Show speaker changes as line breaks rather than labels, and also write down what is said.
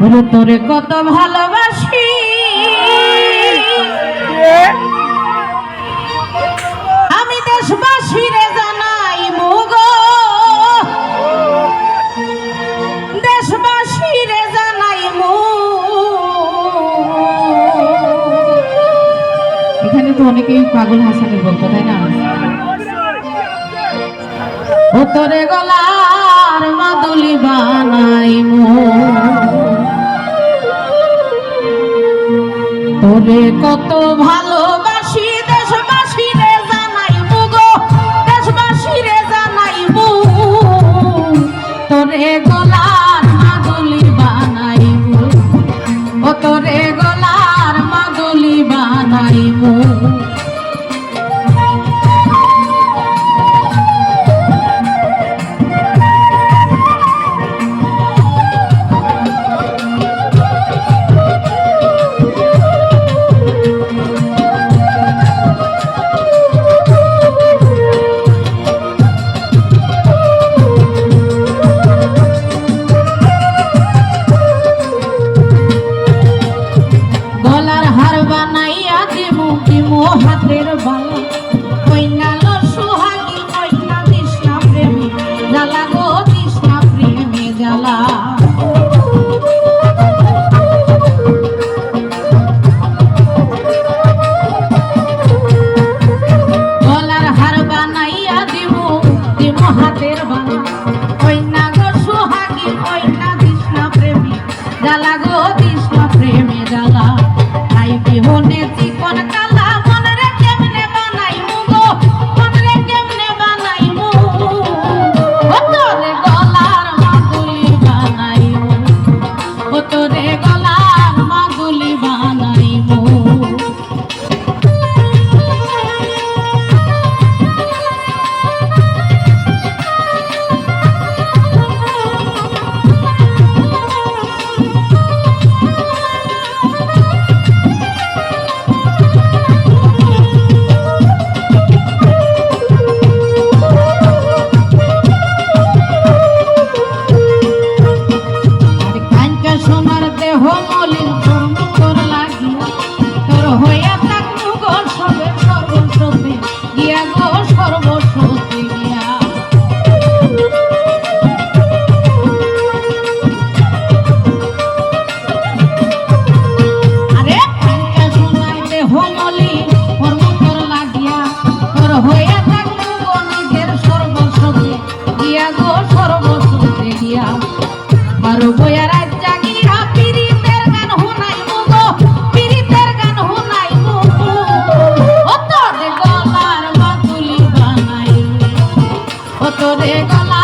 তোরে কত ভালোবাসি আমি দেশবাসীরে জানাই মুগো, দেশবাসীরে জানাই মু। এখানে তো অনেকেই পাগল হাসানের বলতো, তাই না? ও তোরে গলার মাদুলি বানাই মু, তোরে কত ভালোবাসি দেশবাসীরে জানাই মুগো, দেশবাসীরে জানাই মু। তোরে গলার মাদুলি বানাই মু, ও তোরে গলার মাদুলি বানাই মু। হাতের বালা কইনালো সুহাগী কইনা দিশা প্রেমী জ্বালা গো দিশা প্রেমী জ্বালা। গলার হার বানাইয়া দিমু দিমু হাতের বালা কইনা গো সুহাগী কইনা দিশা প্রেমী জ্বালা গো দিশা প্রেমী জ্বালা। তাই বিহনে চিকন কালা তোরে গলা